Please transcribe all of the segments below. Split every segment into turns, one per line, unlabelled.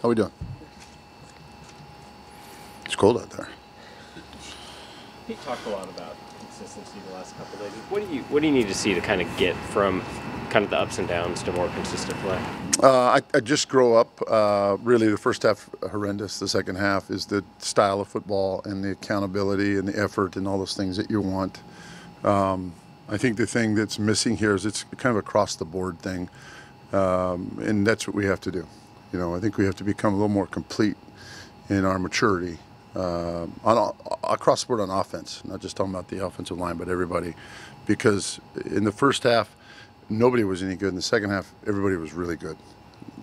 How we doing? It's cold out there.
He talked a lot about consistency the last couple of days. What do you need to see to kind of get from kind of the ups and downs to more consistent play?
I just grow up. Really, the first half horrendous. The second half is the style of football and the accountability and the effort and all those things that you want. I think the thing that's missing here is it's kind of across the board thing, and that's what we have to do. You know, I think we have to become a little more complete in our maturity across the board on offense. Not just talking about the offensive line, but everybody, because in the first half, nobody was any good. In the second half, everybody was really good.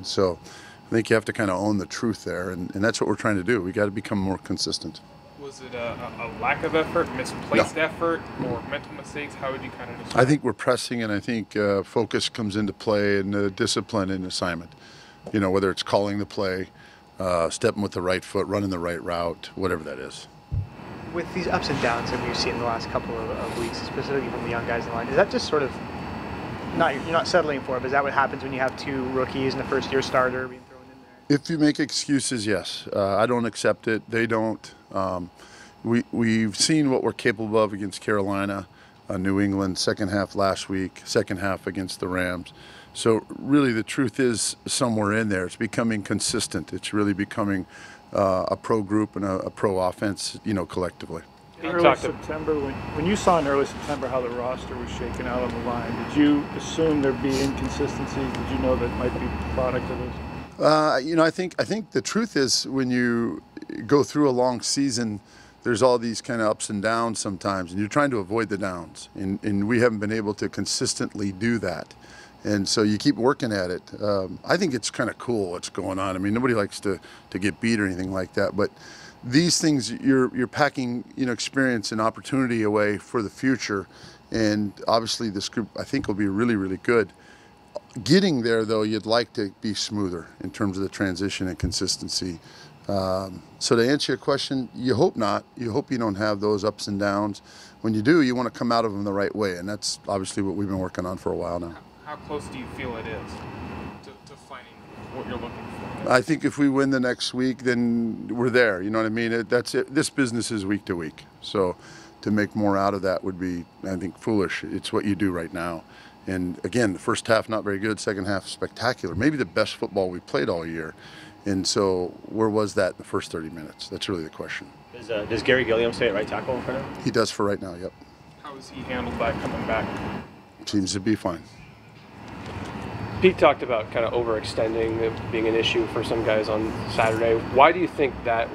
So I think you have to kind of own the truth there, and that's what we're trying to do. We got to become more consistent.
Was it a lack of effort, misplaced effort, or mental mistakes? How would you kind of describe
I think we're pressing, and I think focus comes into play, and discipline in assignment. You know, whether it's calling the play, stepping with the right foot, running the right route, whatever that is.
With these ups and downs that we've seen in the last couple of weeks, specifically from the young guys in the line, is that just sort of you're not settling for it, but is that what happens when you have two rookies and a first-year starter being thrown in there?
If you make excuses, yes. I don't accept it. They don't. We've seen what we're capable of against Carolina, New England, second half last week, second half against the Rams. So really the truth is somewhere in there. It's becoming consistent. It's really becoming a pro group and a pro offense, you know, collectively.
Early September, when you saw in early September how the roster was shaken out on the line, did you assume there'd be inconsistencies? Did you know that might be a product of this?
You know, I think the truth is when you go through a long season, there's all these kind of ups and downs sometimes, and you're trying to avoid the downs, and we haven't been able to consistently do that. And so you keep working at it. I think it's kind of cool what's going on. I mean, nobody likes to get beat or anything like that, but these things, you're packing, you know, experience and opportunity away for the future. And obviously this group, I think, will be really, really good. Getting there, though, you'd like to be smoother in terms of the transition and consistency. So to answer your question, you hope not. You hope you don't have those ups and downs. When you do, you want to come out of them the right way, and that's obviously what we've been working on for a while now.
How close do you feel it is to finding what you're looking for?
I think if we win the next week, then we're there. You know what I mean? That's it. This business is week to week. So to make more out of that would be, I think, foolish. It's what you do right now. And again, the first half not very good, second half spectacular. Maybe the best football we played all year. And so where was that in the first 30 minutes? That's really the question.
Does Gary Gilliam stay at right tackle for now?
He does for right now, yep.
How has he handled that coming back?
Seems to be fine.
Pete talked about kind of overextending being an issue for some guys on Saturday. Why do you think that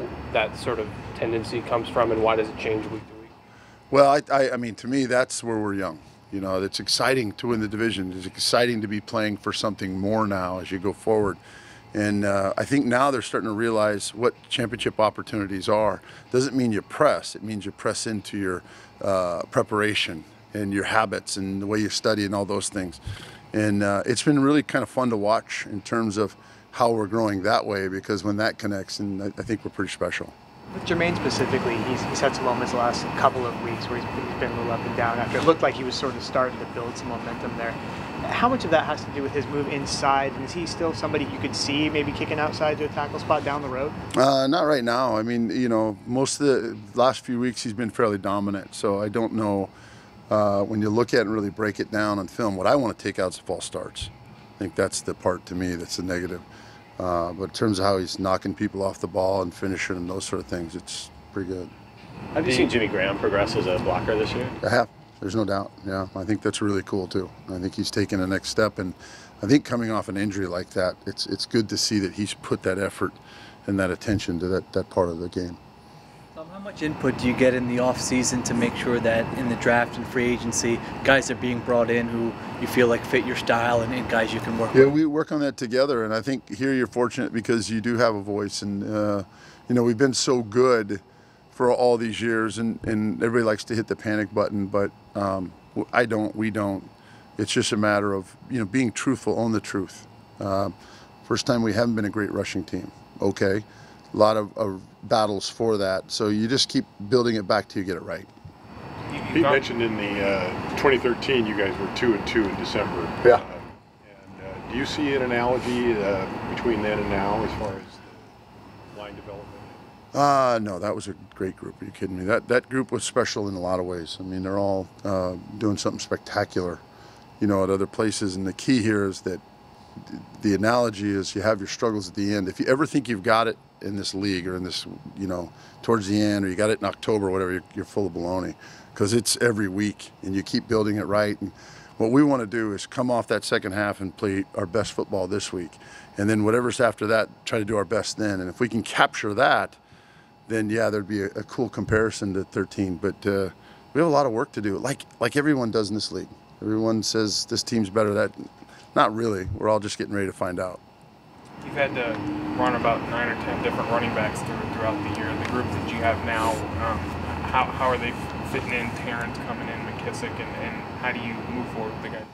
sort of tendency comes from, and why does it change week to week?
Well, I mean, to me, that's where we're young. You know, it's exciting to win the division. It's exciting to be playing for something more now as you go forward. And I think now they're starting to realize what championship opportunities are. Doesn't mean you press. It means you press into your preparation and your habits and the way you study and all those things. And it's been really kind of fun to watch in terms of how we're growing that way, because when that connects, and I think we're pretty special.
With Jermaine specifically, he's had some moments the last couple of weeks where he's been a little up and down after it looked like he was sort of starting to build some momentum there. How much of that has to do with his move inside, and is he still somebody you could see maybe kicking outside to a tackle spot down the road?
Not right now. I mean, you know, most of the last few weeks he's been fairly dominant, so I don't know. When you look at it and really break it down on film, what I want to take out is the false starts. I think that's the part to me that's the negative. But in terms of how he's knocking people off the ball and finishing and those sort of things, it's pretty good.
Have you seen Jimmy Graham progress as a blocker this year?
I have. There's no doubt. Yeah, I think that's really cool too. I think he's taken the next step, and I think coming off an injury like that, it's good to see that he's put that effort and that attention to that part of the game.
How much input do you get in the offseason to make sure that in the draft and free agency, guys are being brought in who you feel like fit your style and guys you can work with?
Yeah, we work on that together, and I think here you're fortunate because you do have a voice, and you know, we've been so good for all these years, and everybody likes to hit the panic button, but we don't. It's just a matter of, you know, being truthful, own the truth. First time we haven't been a great rushing team. Okay. A lot of battles for that. So you just keep building it back till you get it right.
Pete mentioned in the 2013 you guys were 2-2 in December.
Yeah.
And do you see an analogy between then and now as far as line development?
No, that was a great group. Are you kidding me? That group was special in a lot of ways. I mean, they're all doing something spectacular, you know, at other places. And the key here is that the analogy is you have your struggles at the end. If you ever think you've got it in this league or in this, you know, towards the end, or you got it in October or whatever, you're full of baloney, because it's every week and you keep building it right. And what we want to do is come off that second half and play our best football this week. And then whatever's after that, try to do our best then. And if we can capture that, then yeah, there'd be a cool comparison to 13. But we have a lot of work to do, like everyone does in this league. Everyone says this team's better. That, not really. We're all just getting ready to find out.
You've had to run about 9 or 10 different running backs throughout the year. The group that you have now, how are they fitting in? Terrence coming in, McKissick, and how do you move forward with the guys?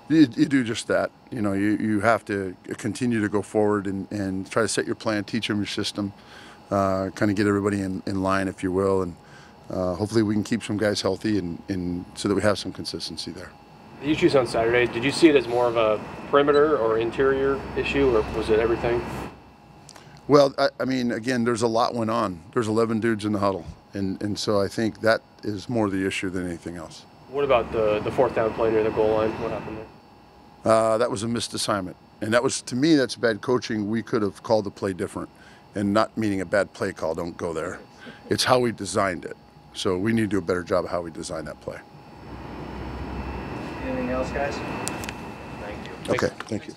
You do just that. You know, you have to continue to go forward and try to set your plan, teach them your system, kind of get everybody in line, if you will, and hopefully we can keep some guys healthy and so that we have some consistency there.
The issues on Saturday, did you see it as more of a perimeter or interior issue, or was it everything?
Well, I mean, again, there's a lot went on. There's 11 dudes in the huddle, and so I think that is more the issue than anything else.
What about the fourth down play near the goal line? What happened there?
That was a missed assignment, and that was, to me, that's bad coaching. We could have called the play different, and not meaning a bad play call, don't go there. It's how we designed it. So we need to do a better job of how we design that play.
Anything else, guys? Thank you.
Okay, thank you.